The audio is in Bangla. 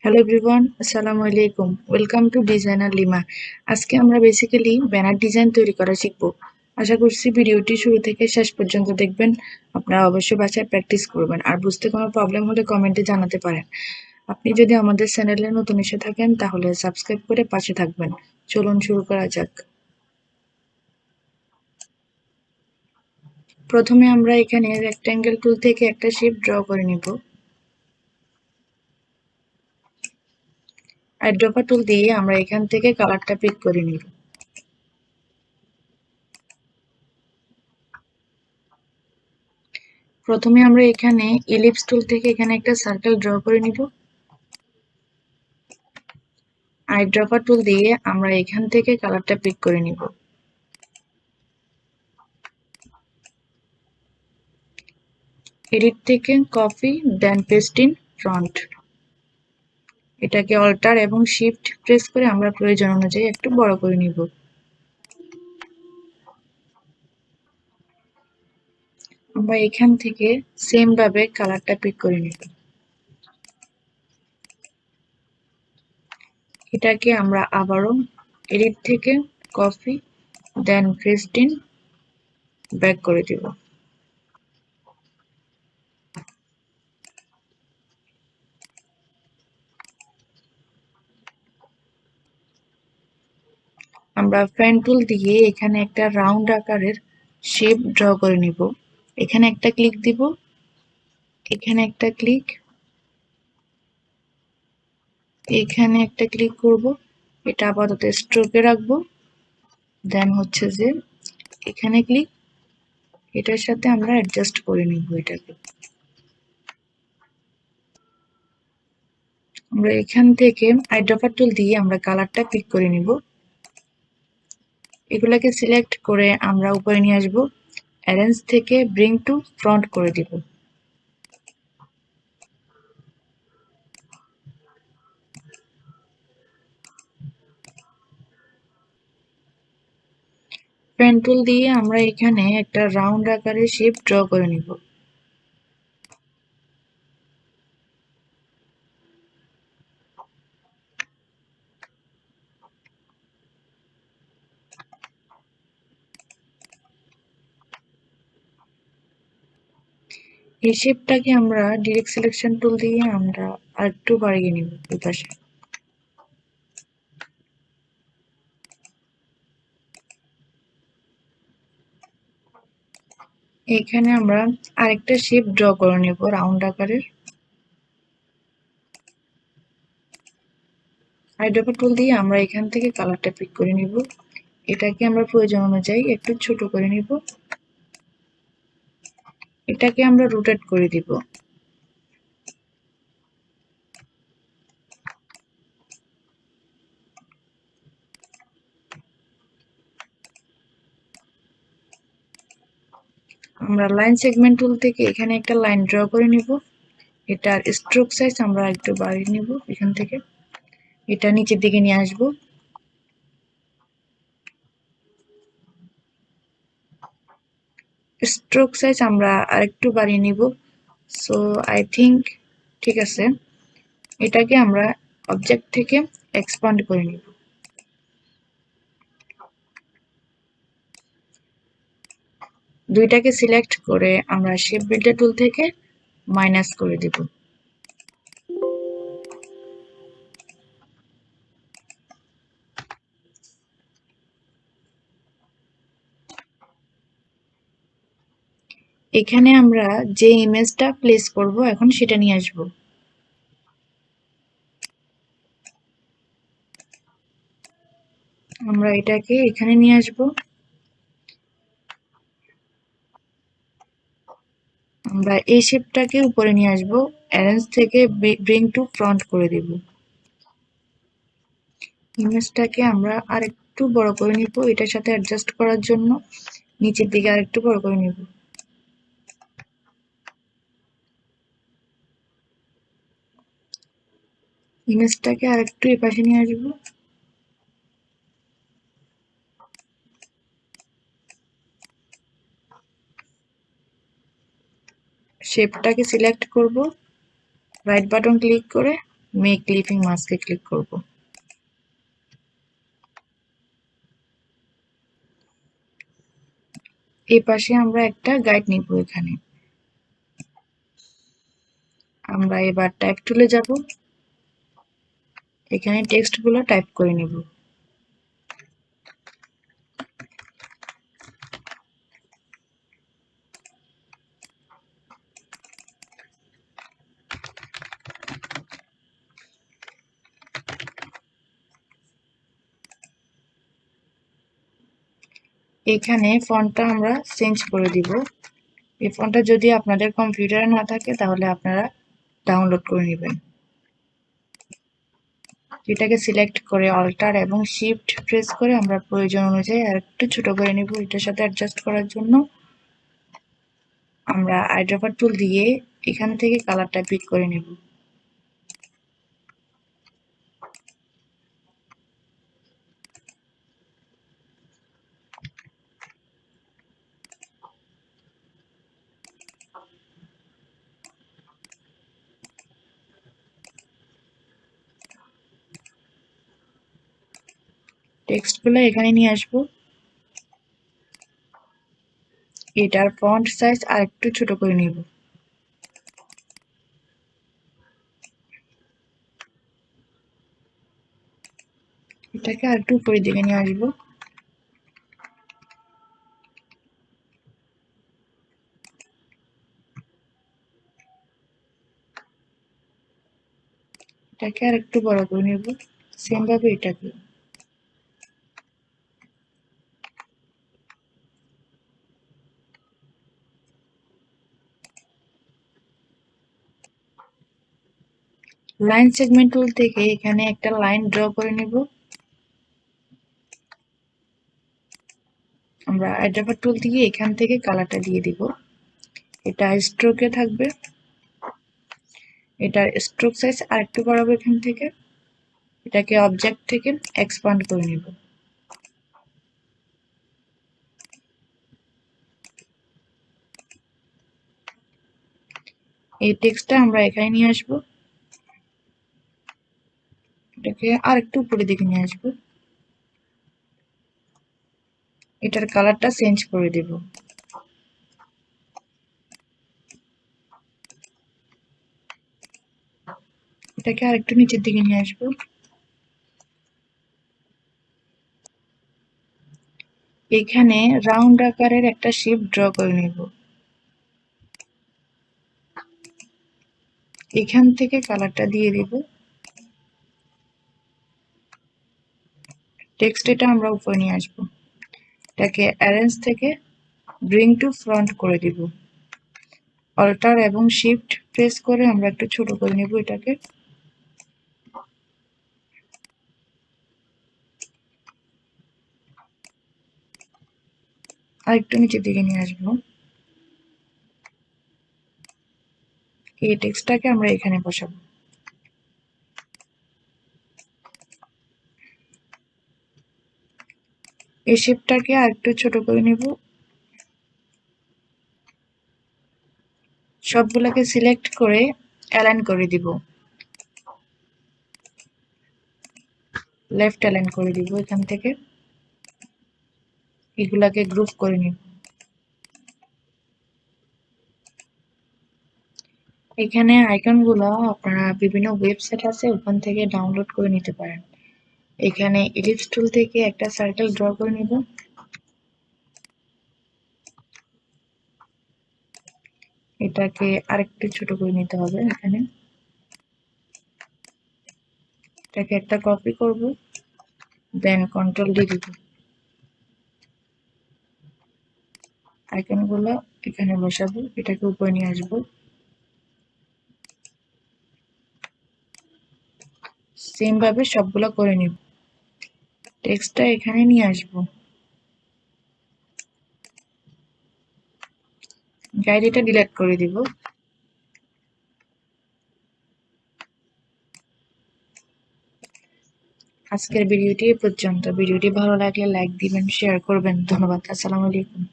হ্যালো এভরিওয়ান, আসসালামু আলাইকুম। Welcome to designer lima. আজকে আমরা বেসিক্যালি ব্যানার ডিজাইন তৈরি করা শিখব। আশা করছি ভিডিওটি শুরু থেকে শেষ পর্যন্ত দেখবেন। আপনারা অবশ্যই বাসায় প্র্যাকটিস করবেন, আর বুঝতে কোনো প্রবলেম হলে কমেন্টে জানাতে পারেন। আপনি যদি আমাদের চ্যানেলে নতুন এসে থাকেন তাহলে সাবস্ক্রাইব করে পাশে থাকবেন। চলুন শুরু করা যাক। প্রথমে আমরা এখানে রেক্ট্যাঙ্গেল টুল থেকে একটা শেপ ড্র করে নিব। আইড্রপার টুল দিয়ে আমরা এখান থেকে কালারটা পিক করে নিব। প্রথমে আমরা এখানে ইলিপস টুল থেকে এখানে একটা সার্কেল ড্র করে নিব। আইড্রপার টুল দিয়ে আমরা এখান থেকে কালারটা পিক করে নিব। এডিট থেকে copy, then paste in front. এটাকে অল্টার এবং শিফট প্রেস করে আমরা প্রয়োজন অনুযায়ী একটু বড় করে নিব। আমরা এখান থেকে সেম ভাবে কালারটা পিক করে নিব। এটাকে আমরা আবারও এডিট থেকে copy, then paste in back করে দিব। আমরা পেন টুল দিয়ে এখানে একটা রাউন্ড আকারের শেপ ড্র করে নিব। এখানে একটা ক্লিক দিব, এখানে একটা ক্লিক, এখানে একটা ক্লিক করব। এটা আপাতত স্ট্রোকে রাখবো। দেন হচ্ছে যে এখানে ক্লিক, এটার সাথে আমরা অ্যাডজাস্ট করে নিব এটাকে। আমরা এখান থেকে আইড্রপার টুল দিয়ে আমরা কালারটা পিক করে নিব। এগুলাকে সিলেক্ট করে আমরা উপরে নিয়ে আসবো। অ্যারেঞ্জ থেকে ব্রিং টু ফ্রন্ট করে দিব। পেন টুল দিয়ে আমরা এখানে একটা রাউন্ড আকারের শেপ ড্র করে নিব। এই শেপটাকে আমরা ডিরেক্ট সিলেকশন টুল দিয়ে আমরা আরেকটু বাড়িয়ে নিব এই পাশে। এখানে আমরা আরেকটা শেপ ড্র করে নেব রাউন্ড আকারের। আইড্রপার টুল দিয়ে আমরা এখান থেকে কালারটা পিক করে নিব। এটাকে আমরা প্রয়োজন অনুযায়ী একটু ছোট করে নিব। এটাকে আমরা রোটেট করে দিব। আমরা লাইন সেগমেন্ট টুল থেকে এখানে একটা লাইন ড্র করে নিব। এটার স্ট্রোক সাইজ আমরা একটু বাড়িয়ে নিব এখান থেকে। এটা নিচের দিকে নিয়ে আসব। স্ট্রোক সাইজ আমরা আরেকটু বাড়িয়ে নিব। সো আই থিংক ঠিক আছে। এটাকে আমরা অবজেক্ট থেকে এক্সপান্ড করে নিব। দুইটাকে সিলেক্ট করে আমরা শেপ বিল্ডার টুল থেকে মাইনাস করে দিব। এখানে আমরা যে ইমেজটা প্লেস করব এখন সেটা নিয়ে আসব। আমরা এটাকে এখানে নিয়ে আসব। আমরা এই শেপটাকে উপরে নিয়ে আসব। অ্যারেঞ্জ থেকে ব্রিং টু ফ্রন্ট করে দিব। ইমেজটাকে আমরা আরেকটু বড় করে নিব এটার সাথে অ্যাডজাস্ট করার জন্য। নিচের দিকে আরেকটু বড় করে নিব। ইমেজটাকে আরেকটু এপাশে নিয়ে আসবো। শেপটাকে সিলেক্ট করব, রাইট বাটন ক্লিক করে মেক ক্লিপিং মাস্কে ক্লিক করব। এই পাশে আমরা একটা গাইড নিব। এখানে আমরা এবার টাইপ টুলে যাব। এখানে টেক্সটগুলো টাইপ করে নিব। এখানে ফন্টটা আমরা চেঞ্জ করে দিব। এই ফন্টটা যদি আপনাদের কম্পিউটারে না থাকে তাহলে আপনারা ডাউনলোড করে নেবেন। এটাকে সিলেক্ট করে অল্টার এবং শিফট প্রেস করে আমরা প্রয়োজন অনুযায়ী আর একটু ছোট করে নিব। এটার সাথে অ্যাডজাস্ট করার জন্য আমরা আইড্রপার টুল দিয়ে এখান থেকে কালারটা পিক করে নেব। টেক্সটগুলো এখানে নিয়ে আসবো। এটার ফন্ট সাইজ আর একটু ছোট করে নিব। এটাকে আর একটু উপরের দিকে নিয়ে আসবো। এটাকে আর একটু বড় করে নেব। সেম ভাবে এটাকে। লাইন সেগমেন্ট টুল থেকে এখানে একটা লাইন ড্র করে নেব। আমরা আইড্রপার টুল দিয়ে এখান থেকে কালারটা দিয়ে দিব। এটা স্ট্রোকে থাকবে। এটার স্ট্রোক সাইজ আর একটু বাড়াবো এখান থেকে। এটাকে অবজেক্ট থেকে এক্সপান্ড করে নিব। এই টেক্সটটা আমরা এখানে নিয়ে আসব। এটাকে আর একটু উপরের দিকে নিয়ে আসব। এটার কালারটা চেঞ্জ করে দেব। এটাকে আর একটু নিচের দিকে নিয়ে আসব। এখানে রাউন্ড আকারের একটা শেপ ড্র করে নেব। এখান থেকে কালারটা দিয়ে দেব। টেক্সট এটা আমরা উপরে নিয়ে আসব। এটাকে অ্যারেঞ্জ থেকে ব্রিং টু ফ্রন্ট করে দিব। অল্টার এবং শিফট প্রেস করে আমরা একটু ছোট করে নেব এটাকে। আর একটু নিচের দিকে নিয়ে আসবো। এই টেক্সটটাকে আমরা এখানে বসাবো। এই শেপটাকে আর একটু ছোট করে নেব। সবগুলোকে সিলেক্ট করে অ্যালাইন করে দিব। লেফট অ্যালাইন করে দিব এখান থেকে। এগুলাকে গ্রুপ করে নিব। এখানে আইকনগুলো আপনারা বিভিন্ন ওয়েবসাইট আছে ওখান থেকে ডাউনলোড করে নিতে পারেন। এখানে ইলিপস টুল থেকে একটা সার্কেল ড্র করে নিব। এটাকে আরেকটু ছোট করে নিতে হবে। এখানে এটাকে একটা কপি করব, দেন কন্ট্রোল ডি দিব। আইকনগুলো এখানে বসাবো। এটাকে উপরে নিয়ে আসবো। সেম ভাবে সবগুলো করে নিব। টেক্সটটা এখানে নিয়ে আসবো। গাইড এটা ডিলিট করে দিব। আজকের ভিডিওটি এ পর্যন্ত। ভিডিওটি ভালো লাগলে লাইক দিবেন, শেয়ার করবেন। ধন্যবাদ। আসসালামু আলাইকুম।